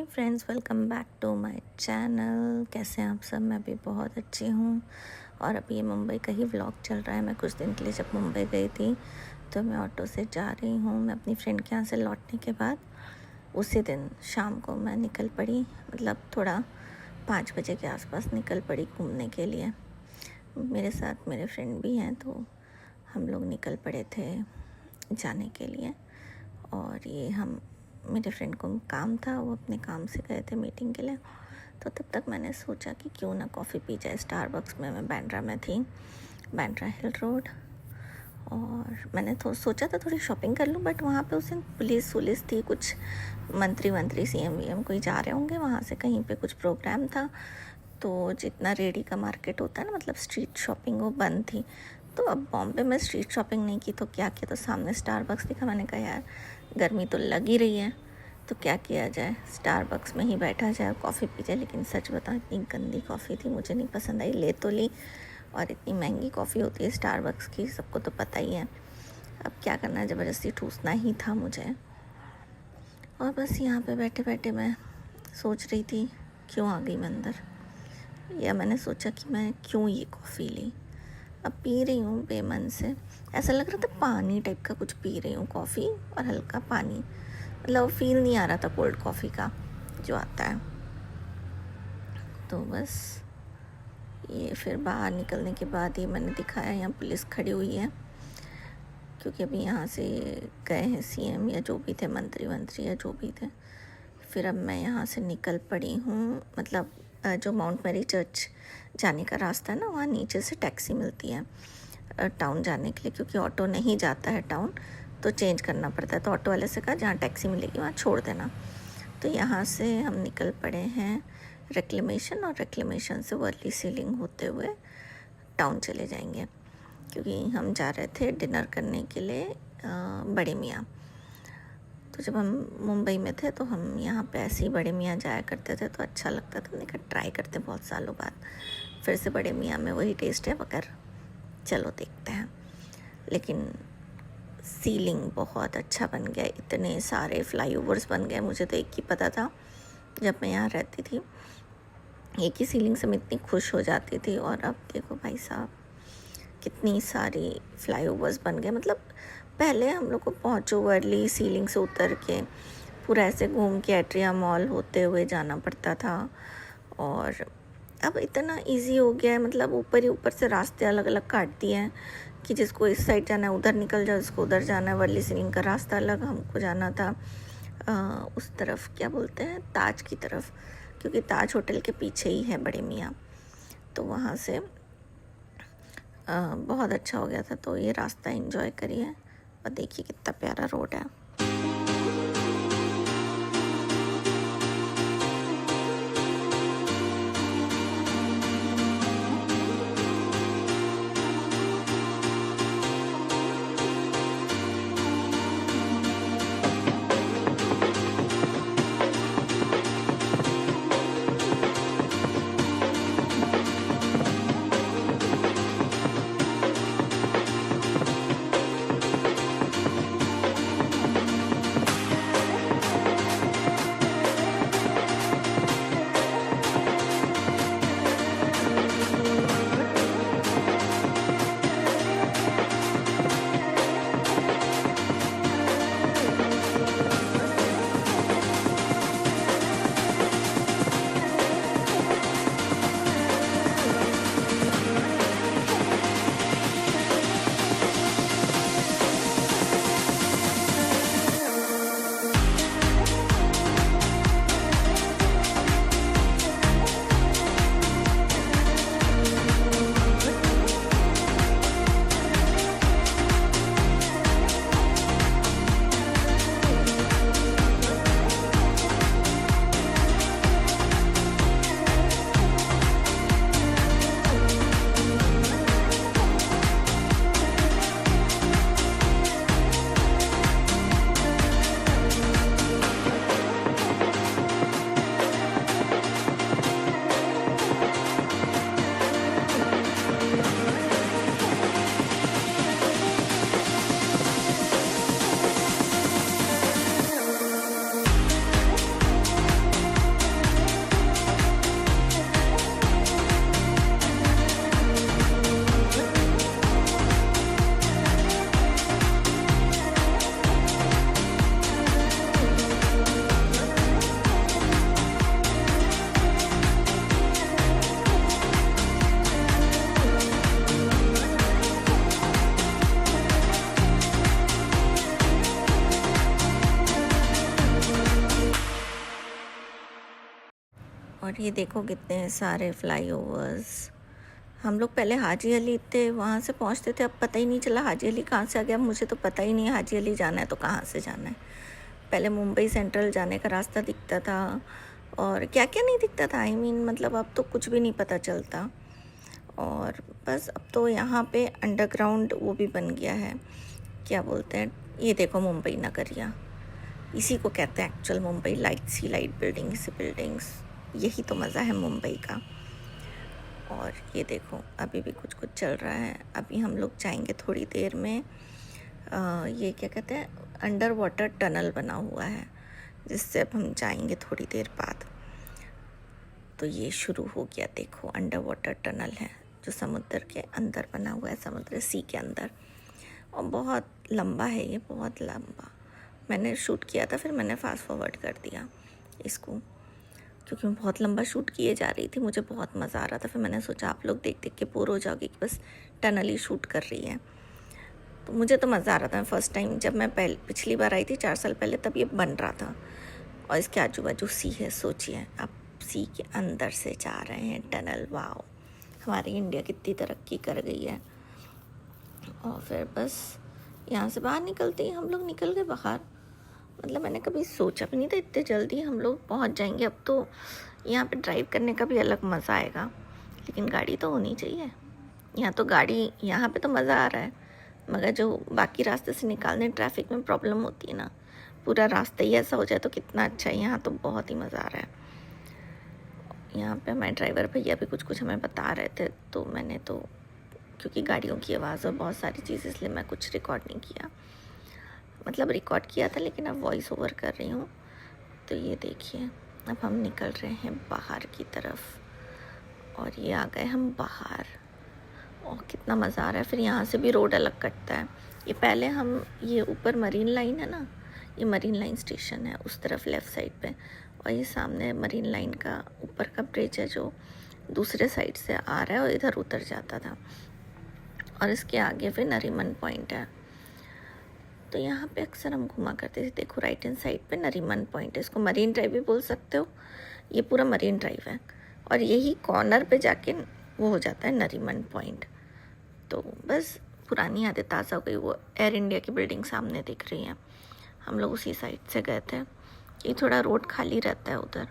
Friends, welcome back to my channel. कैसे हैं आप सब? मैं भी बहुत अच्छी हूँ। और अभी ये मुंबई का ही व्लॉग चल रहा है। मैं कुछ दिन के लिए जब मुंबई गई थी तो मैं ऑटो से जा रही हूँ। मैं अपनी फ्रेंड के यहाँ से लौटने के बाद उसी दिन शाम को मैं निकल पड़ी, मतलब थोड़ा 5 बजे के आसपास निकल पड़ी घूमने के लिए। मेरे साथ मेरे फ्रेंड भी हैं, तो हम लोग निकल पड़े थे जाने के लिए। और ये मेरे फ्रेंड को काम था, वो अपने काम से गए थे मीटिंग के लिए। तो तब तक मैंने सोचा कि क्यों ना कॉफ़ी पी जाए स्टारबक्स में। मैं बांद्रा में थी, बांद्रा हिल रोड। और मैंने तो सोचा था थोड़ी शॉपिंग कर लूँ, बट वहाँ पे उस दिन पुलिस थी, कुछ मंत्री सीएम वीएम कोई जा रहे होंगे वहाँ से, कहीं पे कुछ प्रोग्राम था। तो जितना रेडी का मार्केट होता है ना, मतलब स्ट्रीट शॉपिंग, वो बंद थी। तो अब बॉम्बे में स्ट्रीट शॉपिंग नहीं की तो क्या किया, तो सामने स्टारबक्स दिखा। मैंने कहा यार गर्मी तो लग ही रही है, तो क्या किया जाए, स्टारबक्स में ही बैठा जाए, कॉफ़ी पी जाए। लेकिन सच बताऊं, इतनी गंदी कॉफ़ी थी, मुझे नहीं पसंद आई। ले तो ली, और इतनी महंगी कॉफ़ी होती है स्टारबक्स की, सबको तो पता ही है। अब क्या करना, ज़बरदस्ती ठूसना ही था मुझे। और बस यहाँ पे बैठे बैठे मैं सोच रही थी क्यों आ गई मैं अंदर, या मैंने सोचा कि मैं क्यों ये कॉफ़ी ली। अब पी रही हूँ बेमन से, ऐसा लग रहा था पानी टाइप का कुछ पी रही हूँ, कॉफ़ी और हल्का पानी। मतलब फील नहीं आ रहा था कोल्ड कॉफ़ी का जो आता है। तो बस ये फिर बाहर निकलने के बाद ही मैंने दिखाया, यहाँ पुलिस खड़ी हुई है, क्योंकि अभी यहाँ से गए हैं सीएम या जो भी थे, मंत्री या जो भी थे। फिर अब मैं यहाँ से निकल पड़ी हूँ, मतलब जो माउंट मैरी चर्च जाने का रास्ता है ना, वहाँ नीचे से टैक्सी मिलती है टाउन जाने के लिए, क्योंकि ऑटो नहीं जाता है टाउन, तो चेंज करना पड़ता है। तो ऑटो वाले से कहा जहाँ टैक्सी मिलेगी वहाँ छोड़ देना। तो यहाँ से हम निकल पड़े हैं रेक्लेमेशन, और रेक्लेमेशन से वर्ली सीलिंग होते हुए टाउन चले जाएंगे, क्योंकि हम जा रहे थे डिनर करने के लिए बड़े मियाँ। तो जब हम मुंबई में थे तो हम यहाँ पे ऐसे ही बड़े मियाँ जाया करते थे, तो अच्छा लगता था। हमने कहा ट्राई करते, बहुत सालों बाद फिर से बड़े मियाँ में वही टेस्ट है, मगर चलो देखते हैं। लेकिन सीलिंग बहुत अच्छा बन गया, इतने सारे फ्लाईओवर्स बन गए। मुझे तो एक ही पता था जब मैं यहाँ रहती थी, एक ही सीलिंग से मैं इतनी खुश हो जाती थी। और अब देखो भाई साहब, कितनी सारी फ्लाईओवर्स बन गए। मतलब पहले हम लोग को पहुँचो वर्ली सीलिंग से उतर के पूरा ऐसे घूम के एट्रिया मॉल होते हुए जाना पड़ता था, और अब इतना इजी हो गया है। मतलब ऊपर ही ऊपर से रास्ते अलग अलग काट दिए हैं कि जिसको इस साइड जाना है उधर निकल जाओ, जिसको उधर जाना है। वर्ली सीलिंग का रास्ता अलग, हमको जाना था उस तरफ, क्या बोलते हैं, ताज की तरफ, क्योंकि ताज होटल के पीछे ही है बड़े मियाँ। तो वहाँ से बहुत अच्छा हो गया था। तो ये रास्ता एंजॉय करिए, और देखिए कितना प्यारा रोड है। और ये देखो कितने सारे फ्लाईओवर्स। हम लोग पहले हाजी अली थे, वहाँ से पहुँचते थे, अब पता ही नहीं चला हाजी अली कहाँ से आ गया। मुझे तो पता ही नहीं है हाजी अली जाना है तो कहाँ से जाना है। पहले मुंबई सेंट्रल जाने का रास्ता दिखता था और क्या क्या नहीं दिखता था। मतलब अब तो कुछ भी नहीं पता चलता। और बस अब तो यहाँ पे अंडरग्राउंड वो भी बन गया है, क्या बोलते हैं, ये देखो मुंबई नगरिया, इसी को कहते हैं एक्चुअल मुंबई। लाइट्स ही लाइट, बिल्डिंग्स ही बिल्डिंग्स, यही तो मज़ा है मुंबई का। और ये देखो अभी भी कुछ कुछ चल रहा है। अभी हम लोग जाएंगे थोड़ी देर में, ये क्या कहते हैं, अंडर वाटर टनल बना हुआ है जिससे अब हम जाएंगे थोड़ी देर बाद। तो ये शुरू हो गया, देखो अंडर वाटर टनल है जो समुद्र के अंदर बना हुआ है, समुद्र सी के अंदर। और बहुत लंबा है ये, बहुत लंबा। मैंने शूट किया था, फिर मैंने फास्ट फॉरवर्ड कर दिया इसको क्योंकि मैं बहुत लंबा शूट किए जा रही थी, मुझे बहुत मज़ा आ रहा था। फिर मैंने सोचा आप लोग देख देख के बोर हो जाओगे कि बस टनल ही शूट कर रही है। तो मुझे तो मज़ा आ रहा था। फर्स्ट टाइम जब मैं पिछली बार आई थी 4 साल पहले, तब ये बन रहा था और इसके आजू बाजू सी है। सोचिए आप सी के अंदर से जा रहे हैं टनल। वाओ, हमारी इंडिया कितनी तरक्की कर गई है। और फिर बस यहाँ से बाहर निकलते ही हम लोग निकल गए बाहर। मैंने कभी सोचा भी नहीं था इतने जल्दी हम लोग पहुँच जाएंगे। अब तो यहाँ पे ड्राइव करने का भी अलग मज़ा आएगा, लेकिन गाड़ी तो होनी चाहिए। यहाँ तो गाड़ी, यहाँ पे तो मज़ा आ रहा है, मगर जो बाकी रास्ते से निकालने ट्रैफिक में प्रॉब्लम होती है ना, पूरा रास्ता ही ऐसा हो जाए तो कितना अच्छा है। यहाँ तो बहुत ही मज़ा आ रहा है। यहाँ पे हमारे ड्राइवर भैया भी कुछ कुछ हमें बता रहे थे, तो मैंने तो क्योंकि गाड़ियों की आवाज़ और बहुत सारी चीज़, इसलिए मैं कुछ रिकॉर्ड नहीं किया। रिकॉर्ड किया था लेकिन अब वॉइस ओवर कर रही हूँ। तो ये देखिए अब हम निकल रहे हैं बाहर की तरफ और ये आ गए हम बाहर। और कितना मज़ा आ रहा है। फिर यहाँ से भी रोड अलग कटता है। ये पहले हम, ये ऊपर मरीन लाइन है ना, ये मरीन लाइन स्टेशन है उस तरफ लेफ़्ट साइड पे, और ये सामने मरीन लाइन का ऊपर का ब्रिज है जो दूसरे साइड से आ रहा है और इधर उतर जाता था। और इसके आगे फिर नरीमन पॉइंट है। तो यहाँ पे अक्सर हम घुमा करते थे। देखो राइट हैंड साइड पे नरीमन पॉइंट है, इसको मरीन ड्राइव भी बोल सकते हो। ये पूरा मरीन ड्राइव है और यही कॉर्नर पे जाके वो हो जाता है नरीमन पॉइंट। तो बस पुरानी यादें ताज़ा हो गई। वो एयर इंडिया की बिल्डिंग सामने दिख रही है, हम लोग उसी साइड से गए थे। ये थोड़ा रोड खाली रहता है उधर,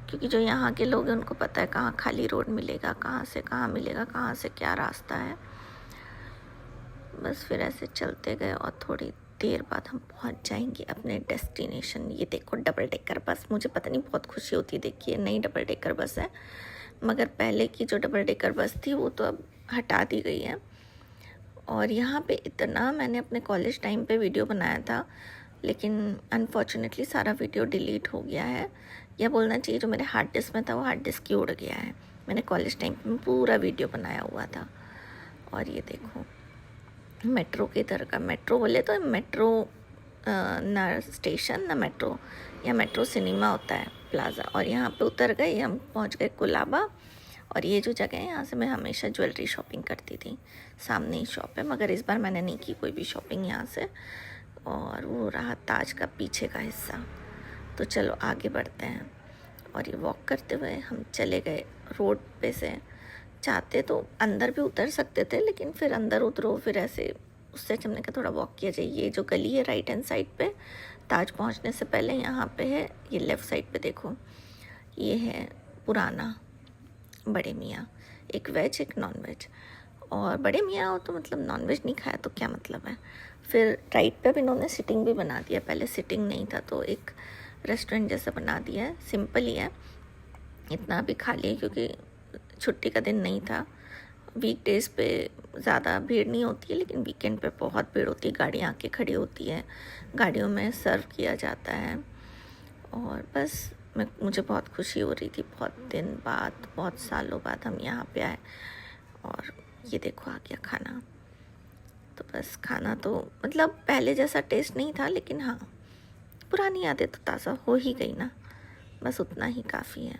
क्योंकि जो यहाँ के लोग हैं उनको पता है कहाँ खाली रोड मिलेगा, कहाँ से कहाँ मिलेगा, कहाँ से क्या रास्ता है। बस फिर ऐसे चलते गए और थोड़ी देर बाद हम पहुँच जाएंगे अपने डेस्टिनेशन। ये देखो डबल डेकर बस, मुझे पता नहीं बहुत खुशी होती है। देखिए नई डबल डेकर बस है, मगर पहले की जो डबल डेकर बस थी वो तो अब हटा दी गई है। और यहाँ पे इतना मैंने अपने कॉलेज टाइम पे वीडियो बनाया था, लेकिन अनफॉर्चुनेटली सारा वीडियो डिलीट हो गया है, या बोलना चाहिए जो मेरे हार्ड डिस्क में था वो हार्ड डिस्क ही उड़ गया है। मैंने कॉलेज टाइम पे पूरा वीडियो बनाया हुआ था। और ये देखो मेट्रो के इधर का, मेट्रो बोले तो मेट्रो ना स्टेशन ना मेट्रो, या मेट्रो सिनेमा होता है प्लाज़ा। और यहाँ पे उतर गए, हम पहुँच गए कुलाबा। और ये जो जगह है यहाँ से मैं हमेशा ज्वेलरी शॉपिंग करती थी, सामने ही शॉप है, मगर इस बार मैंने नहीं की कोई भी शॉपिंग यहाँ से। और वो रहा ताज का पीछे का हिस्सा। तो चलो आगे बढ़ते हैं। और ये वॉक करते हुए हम चले गए रोड पे से। चाहते तो अंदर भी उतर सकते थे, लेकिन फिर अंदर उतरो फिर ऐसे, उससे हमने कहा थोड़ा वॉक किया जाए। ये जो गली है राइट हैंड साइड पे, ताज पहुंचने से पहले यहाँ पे है। ये लेफ़्ट साइड पे देखो, ये है पुराना बड़े मियाँ, एक वेज एक नॉन वेज। और बड़े मियाँ हो तो नॉन वेज नहीं खाया तो क्या मतलब है। फिर राइट पे भी इन्होंने सिटिंग भी बना दिया, पहले सिटिंग नहीं था तो एक रेस्टोरेंट जैसा बना दिया है। सिंपल ही है, इतना भी खाली है क्योंकि छुट्टी का दिन नहीं था। वीकडेज़ पे ज़्यादा भीड़ नहीं होती है, लेकिन वीकेंड पे बहुत भीड़ होती है। गाड़ियाँ आके खड़ी होती है, गाड़ियों में सर्व किया जाता है। और बस मुझे बहुत खुशी हो रही थी, बहुत दिन बाद, बहुत सालों बाद हम यहाँ पे आए। और ये देखो आ गया खाना। तो बस खाना तो पहले जैसा टेस्ट नहीं था, लेकिन हाँ पुरानी यादें तो ताज़ा हो ही गई ना, बस उतना ही काफ़ी है।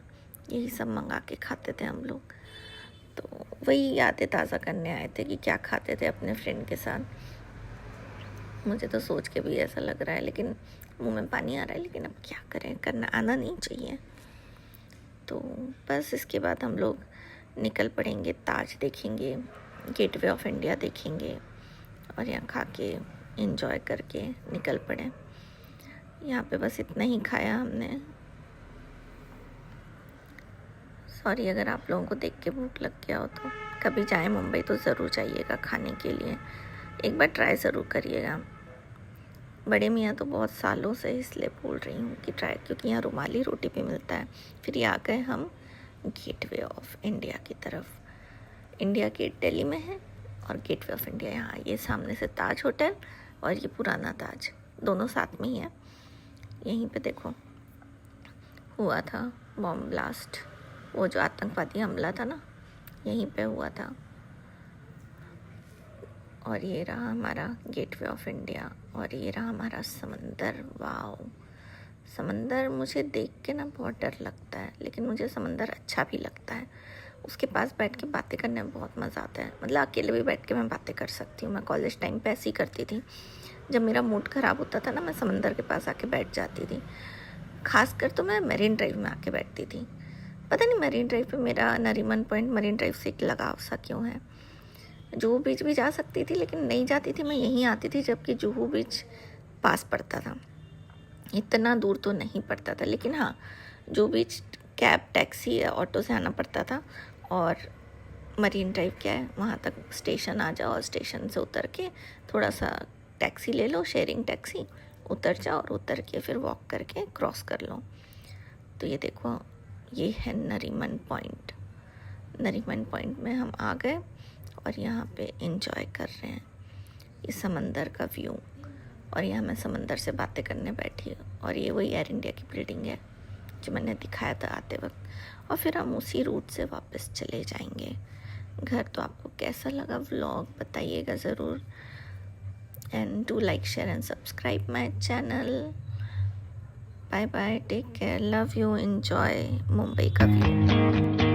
यही सब मंगा के खाते थे हम लोग। तो वही यादें ताज़ा करने आए थे कि क्या खाते थे अपने फ्रेंड के साथ। मुझे तो सोच के भी ऐसा लग रहा है, लेकिन मुंह में पानी आ रहा है, लेकिन अब क्या करें, करना आना नहीं चाहिए। तो बस इसके बाद हम लोग निकल पड़ेंगे, ताज देखेंगे, गेटवे ऑफ इंडिया देखेंगे और यहाँ खा के एंजॉय करके निकल पड़े। यहाँ पे बस इतना ही खाया हमने। सॉरी अगर आप लोगों को देख के भूख लग गया हो, तो कभी जाए मुंबई तो ज़रूर जाइएगा खाने के लिए, एक बार ट्राई ज़रूर करिएगा। बड़े मियाँ तो बहुत सालों से इसलिए बोल रही हूँ कि ट्राई, क्योंकि यहाँ रुमाली रोटी भी मिलता है। फिर ये आ गए हम गेटवे ऑफ इंडिया की तरफ। इंडिया गेट दिल्ली में है और गेटवे ऑफ इंडिया यहाँ, ये सामने से ताज होटल और ये पुराना ताज दोनों साथ में ही है। यहीं पे देखो हुआ था बॉम्ब ब्लास्ट, वो जो आतंकवादी हमला था ना, यहीं पे हुआ था। और ये रहा हमारा गेटवे ऑफ इंडिया और ये रहा हमारा समंदर। वाओ, समंदर मुझे देख के ना बहुत डर लगता है, लेकिन मुझे समंदर अच्छा भी लगता है। उसके पास बैठ के बातें करने में बहुत मज़ा आता है। मतलब अकेले भी बैठ के मैं बातें कर सकती हूँ। मैं कॉलेज टाइम पे ऐसे ही करती थी। जब मेरा मूड ख़राब होता था ना, मैं समंदर के पास आके बैठ जाती थी। खासकर तो मैं मरीन ड्राइव में आके बैठती थी। पता नहीं मरीन ड्राइव पे मेरा नरीमन पॉइंट मरीन ड्राइव से एक लगाव सा क्यों है। जुहू बीच भी जा सकती थी, लेकिन नहीं जाती थी, मैं यहीं आती थी, जबकि जुहू बीच पास पड़ता था। इतना दूर तो नहीं पड़ता था, लेकिन हाँ, जुहू बीच कैब, टैक्सी या ऑटो से आना पड़ता था। और मरीन ड्राइव क्या है, वहाँ तक स्टेशन आ जाओ और स्टेशन से उतर के थोड़ा सा टैक्सी ले लो, शेयरिंग टैक्सी, उतर जाओ और उतर के फिर वॉक करके क्रॉस कर लो। तो ये देखो, ये है नरीमन पॉइंट। नरीमन पॉइंट में हम आ गए और यहाँ पे एंजॉय कर रहे हैं ये समंदर का व्यू। और यहाँ मैं समंदर से बातें करने बैठी। और ये वही एयर इंडिया की बिल्डिंग है जो मैंने दिखाया था आते वक्त। और फिर हम उसी रूट से वापस चले जाएंगे घर। तो आपको कैसा लगा व्लॉग बताइएगा ज़रूर। And do like, share and subscribe my channel. Bye bye, take care, love you, enjoy Mumbai का व्यू।